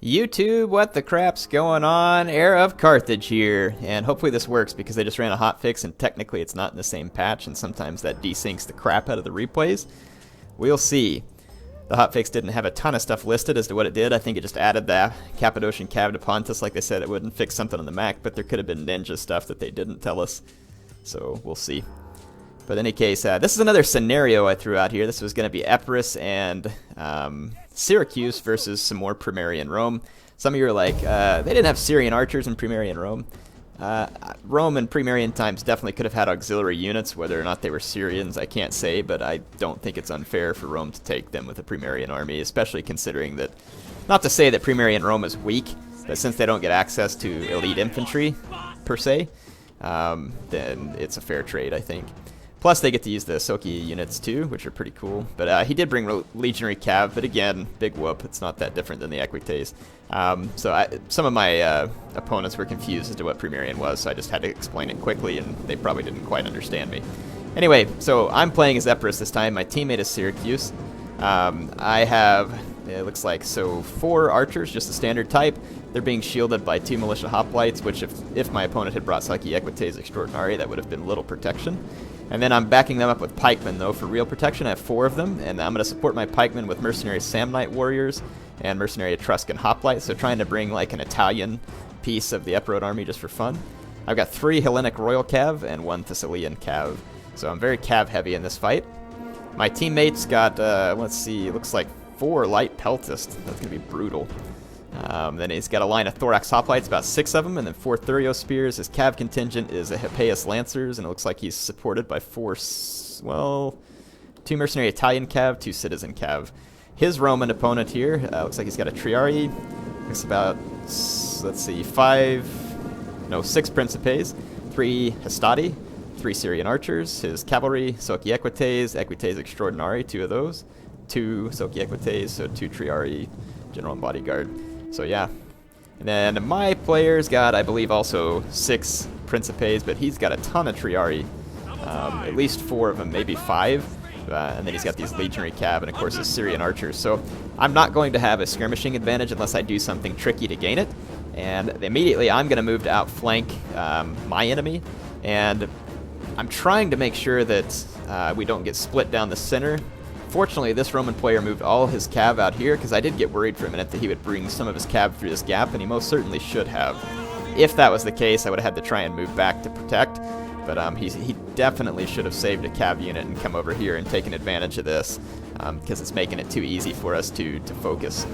YouTube, what the crap's going on? Heir of Carthage here, and hopefully this works because they just ran a hotfix and technically it's not in the same patch and sometimes that desyncs the crap out of the replays. We'll see. The hotfix didn't have a ton of stuff listed as to what it did. I think it just added the Cappadocian Cav to Pontus like they said it wouldn't fix something on the Mac, but there could have been ninja stuff that they didn't tell us. So we'll see. But in any case, this is another scenario I threw out here. This was going to be Epirus and Syracuse versus some more Pre-Marian Rome. Some of you are like, they didn't have Syrian archers in Pre-Marian Rome. Rome in Pre-Marian times definitely could have had auxiliary units. Whether or not they were Syrians, I can't say, but I don't think it's unfair for Rome to take them with a Pre-Marian army, especially considering that, not to say that Pre-Marian Rome is weak, but since they don't get access to elite infantry, per se, then it's a fair trade, I think. Plus, they get to use the Soki units too, which are pretty cool. But he did bring Legionary Cav, but again, big whoop. It's not that different than the Equites. Some of my opponents were confused as to what Pre-Marian was, so I just had to explain it quickly, and they probably didn't quite understand me. Anyway, so I'm playing as Epirus this time. My teammate is Syracuse. I have, it looks like, 4 archers, just the standard type. They're being shielded by 2 militia hoplites, which if my opponent had brought Saki Equites Extraordinary, that would have been little protection. And then I'm backing them up with pikemen, though, for real protection. I have 4 of them, and I'm going to support my pikemen with mercenary Samnite warriors and mercenary Etruscan hoplites, so trying to bring like an Italian piece of the Epirot army just for fun. I've got 3 Hellenic Royal Cav and 1 Thessalian Cav, so I'm very Cav heavy in this fight. My teammate's got, let's see, looks like 4 Light Peltist. That's going to be brutal. Then he's got a line of Thorax Hoplites, about 6 of them, and then 4 Thurio Spears. His Cav contingent is a Hippeus Lancers, and it looks like he's supported by 2 Mercenary Italian Cav, 2 Citizen Cav. His Roman opponent here, looks like he's got a Triarii. Looks about, let's see, 6 Principes, 3 Hastati, 3 Syrian Archers, his Cavalry, Soki Equites, Equites Extraordinary, 2 of those, 2 Soki Equites, so 2 Triarii, General and Bodyguard. So yeah. And then my player's got, I believe, also 6 Principes, but he's got a ton of Triarii. At least 4 of them, maybe 5. And then he's got these Legionary Cav and, of course, his Syrian Archers. So I'm not going to have a skirmishing advantage unless I do something tricky to gain it. And immediately I'm going to move to outflank my enemy. And I'm trying to make sure that we don't get split down the center. Fortunately, this Roman player moved all his Cav out here, because I did get worried for a minute that he would bring some of his Cav through this gap, and he most certainly should have. If that was the case, I would have had to try and move back to protect, but he definitely should have saved a Cav unit and come over here and taken advantage of this, because it's making it too easy for us to focus.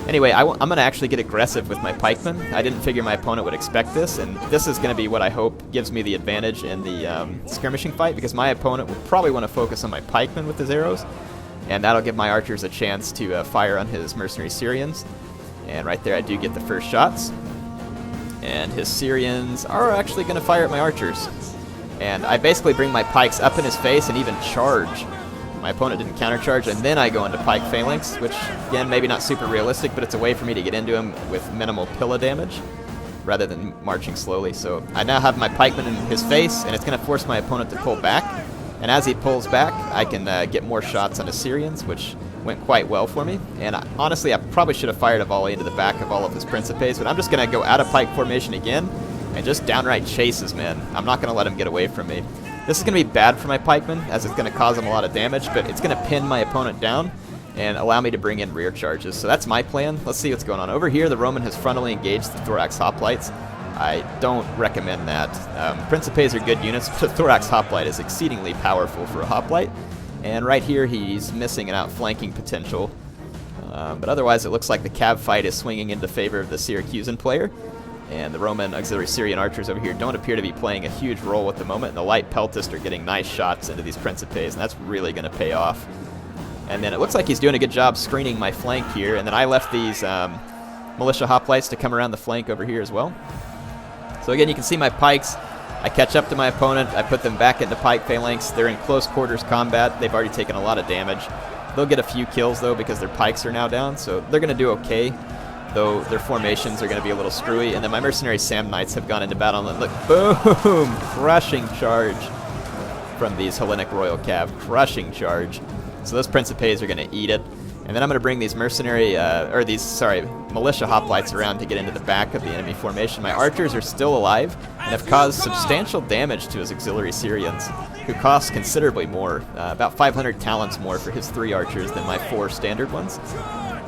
Anyway, I'm going to actually get aggressive with my pikemen. I didn't figure my opponent would expect this, and this is going to be what I hope gives me the advantage in the skirmishing fight, because my opponent will probably want to focus on my pikemen with his arrows, and that'll give my archers a chance to fire on his mercenary Syrians. And right there I do get the first shots. And his Syrians are actually going to fire at my archers. And I basically bring my pikes up in his face and even charge. My opponent didn't countercharge, and then I go into pike phalanx, which, again, maybe not super realistic, but it's a way for me to get into him with minimal pillar damage, rather than marching slowly. So I now have my pikeman in his face, and it's going to force my opponent to pull back. And as he pulls back, I can get more shots on his Syrians, which went quite well for me. And honestly, I probably should have fired a volley into the back of all of his Principes, but I'm just going to go out of pike formation again and just downright chase his men. I'm not going to let him get away from me. This is going to be bad for my pikemen, as it's going to cause him a lot of damage, but it's going to pin my opponent down and allow me to bring in rear charges. So that's my plan. Let's see what's going on. Over here, the Roman has frontally engaged the Thorax Hoplites. I don't recommend that. Principes are good units, but the Thorax Hoplite is exceedingly powerful for a Hoplite. And right here, he's missing an outflanking potential. But otherwise, it looks like the Cav fight is swinging into favor of the Syracusan player. And the Roman auxiliary Syrian archers over here don't appear to be playing a huge role at the moment. And the Light Peltist are getting nice shots into these Principes, and that's really going to pay off. And then it looks like he's doing a good job screening my flank here. And then I left these militia hoplites to come around the flank over here as well. So again, you can see my pikes. I catch up to my opponent. I put them back into pike phalanx. They're in close quarters combat. They've already taken a lot of damage. They'll get a few kills, though, because their pikes are now down. So they're going to do okay, though their formations are going to be a little screwy. And then my mercenary Samnites have gone into battle. And look, boom! Crushing charge from these Hellenic Royal Cav. Crushing charge. So those Principes are going to eat it. And then I'm going to bring these militia hoplites around to get into the back of the enemy formation. My archers are still alive and have caused substantial damage to his auxiliary Syrians, who cost considerably more, about 500 talents more for his 3 archers than my 4 standard ones.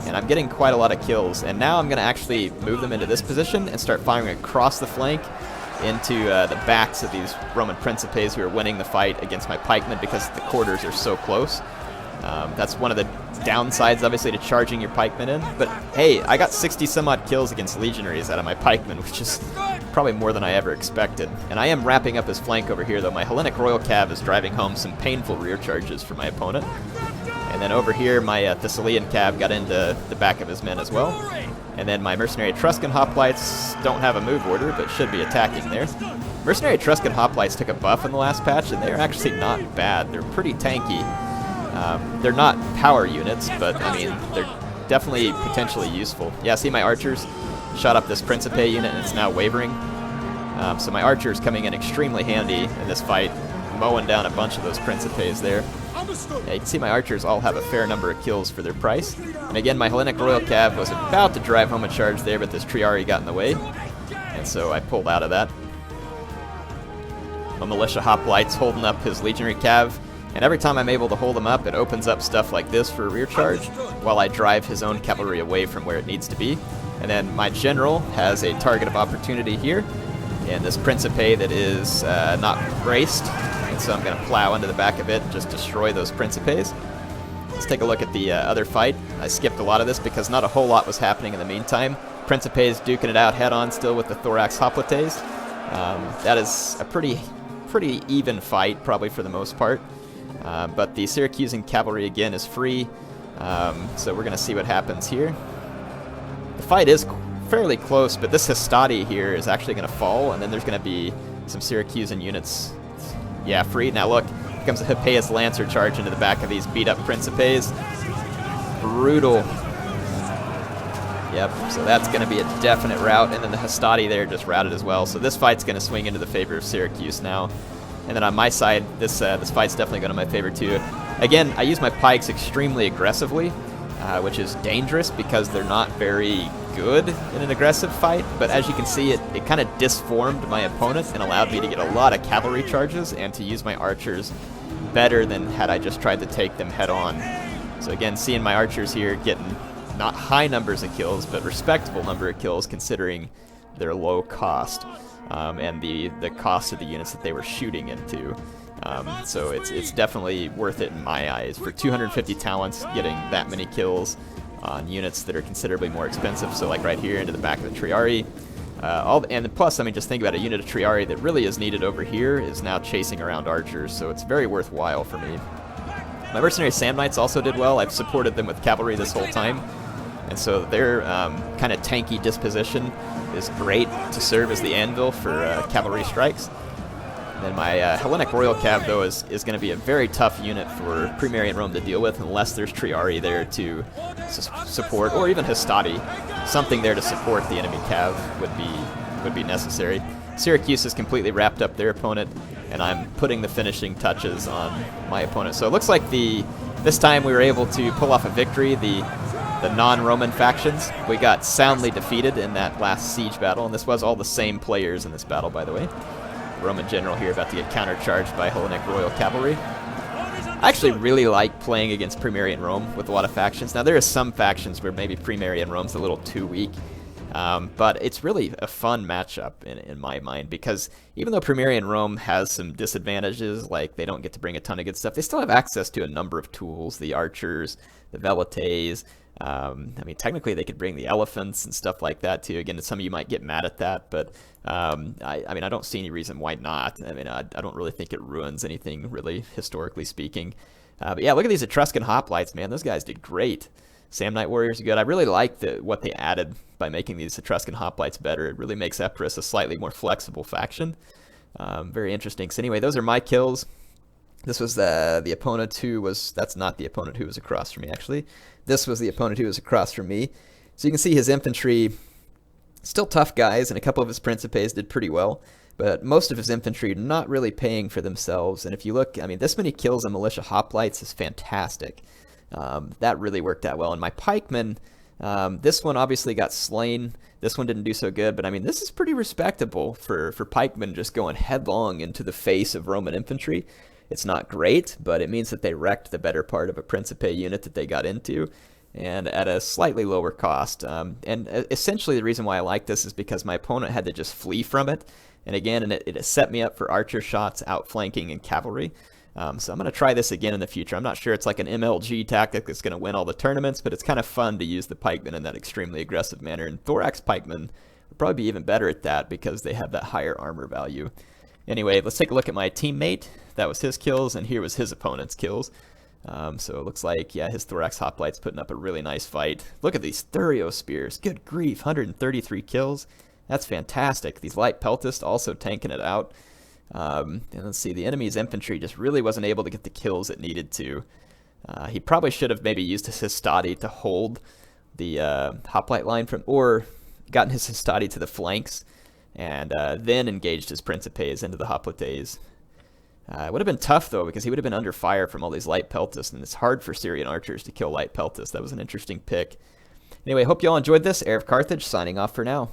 And I'm getting quite a lot of kills. And now I'm going to actually move them into this position and start firing across the flank into the backs of these Roman Principes who are winning the fight against my pikemen because the quarters are so close. That's one of the downsides, obviously, to charging your pikemen in. But hey, I got 60 some odd kills against legionaries out of my pikemen, which is probably more than I ever expected. And I am wrapping up his flank over here, though. My Hellenic Royal Cav is driving home some painful rear charges for my opponent. And then over here, my Thessalian Cav got into the back of his men as well. And then my Mercenary Etruscan Hoplites don't have a move order, but should be attacking there. Mercenary Etruscan Hoplites took a buff in the last patch, and they're actually not bad. They're pretty tanky. They're not power units, but I mean, they're definitely potentially useful. Yeah, see my archers shot up this Principe unit, and it's now wavering. So my archers coming in extremely handy in this fight, mowing down a bunch of those Principes there. Yeah, you can see my archers all have a fair number of kills for their price. And again, my Hellenic Royal Cav was about to drive home a charge there, but this Triarii got in the way, and so I pulled out of that. My Militia Hoplites holding up his Legionary Cav, and every time I'm able to hold him up, it opens up stuff like this for a rear charge, while I drive his own cavalry away from where it needs to be. And then my general has a target of opportunity here, and this Principe that is not braced, and so I'm going to plow into the back of it and just destroy those Principes. Let's take a look at the other fight. I skipped a lot of this because not a whole lot was happening in the meantime. Principes duking it out head-on still with the Thorax Hoplites. That is a pretty even fight, probably for the most part. But the Syracusan cavalry again is free, so we're going to see what happens here. The fight is fairly close, but this Hastati here is actually going to fall, and then there's going to be some Syracusan units, yeah, free. Now look, here comes a Hippeus Lancer charge into the back of these beat-up Principes. Brutal. Yep, so that's going to be a definite rout, and then the Hastati there just routed as well. So this fight's going to swing into the favor of Syracuse now. And then on my side, this fight's definitely going to my favor too. Again, I use my pikes extremely aggressively, which is dangerous because they're not very good in an aggressive fight. But as you can see, it kind of disformed my opponent and allowed me to get a lot of cavalry charges and to use my archers better than had I just tried to take them head on. So again, seeing my archers here getting not high numbers of kills, but respectable number of kills considering their low cost. And the cost of the units that they were shooting into. So it's definitely worth it in my eyes. For 250 talents, getting that many kills on units that are considerably more expensive, so like right here into the back of the Triarii. And plus, I mean, just think about a unit of Triarii that really is needed over here is now chasing around archers, so it's very worthwhile for me. My Mercenary Samnites also did well. I've supported them with cavalry this whole time. And so their kind of tanky disposition is great to serve as the anvil for cavalry strikes. And then my Hellenic Royal Cav, though, is going to be a very tough unit for Pre-Marian Rome to deal with unless there's Triarii there to support, or even Hastati. Something there to support the enemy Cav would be necessary. Syracuse has completely wrapped up their opponent, and I'm putting the finishing touches on my opponent. So it looks like this time we were able to pull off a victory. The non-Roman factions, we got soundly defeated in that last siege battle, and this was all the same players in this battle, by the way. The Roman general here about to get countercharged by Hellenic Royal Cavalry. I actually really like playing against Pre-Marian Rome with a lot of factions. Now there are some factions where maybe Pre-Marian Rome's a little too weak, but it's really a fun matchup in my mind, because even though Pre-Marian Rome has some disadvantages, like they don't get to bring a ton of good stuff, they still have access to a number of tools, the archers, the velites. I mean, technically they could bring the elephants and stuff like that too. Again, some of you might get mad at that, but I mean, I don't see any reason why not. I mean, I don't really think it ruins anything, really, historically speaking. But yeah, look at these Etruscan hoplites, man. Those guys did great. Samnite warriors are good. I really like what they added by making these Etruscan hoplites better. It really makes Epirus a slightly more flexible faction. Very interesting. So anyway, those are my kills. This was the opponent who was... That's not the opponent who was across from me, actually. This was the opponent who was across from me. So you can see his infantry, still tough guys, and a couple of his Principes did pretty well. But most of his infantry not really paying for themselves. And if you look, I mean, this many kills on militia hoplites is fantastic. That really worked out well. And my pikemen, this one obviously got slain. This one didn't do so good, but I mean, this is pretty respectable for pikemen just going headlong into the face of Roman infantry. It's not great, but it means that they wrecked the better part of a Principe unit that they got into, and at a slightly lower cost. And essentially the reason why I like this is because my opponent had to just flee from it. And again, it set me up for archer shots, outflanking, and cavalry. So I'm going to try this again in the future. I'm not sure it's like an MLG tactic that's going to win all the tournaments, but it's kind of fun to use the pikemen in that extremely aggressive manner. And thorax pikemen would probably be even better at that because they have that higher armor value. Anyway, let's take a look at my teammate. That was his kills, and here was his opponent's kills. So it looks like, yeah, his thorax hoplite's putting up a really nice fight. Look at these Thurio spears. Good grief, 133 kills. That's fantastic. These light peltists also tanking it out. And let's see, the enemy's infantry just really wasn't able to get the kills it needed to. He probably should have maybe used his histati to hold the hoplite line from, or gotten his histati to the flanks, and then engaged his principes into the hoplites. It would have been tough, though, because he would have been under fire from all these light peltists, and it's hard for Syrian archers to kill light peltists. That was an interesting pick. Anyway, hope you all enjoyed this. Heir of Carthage, signing off for now.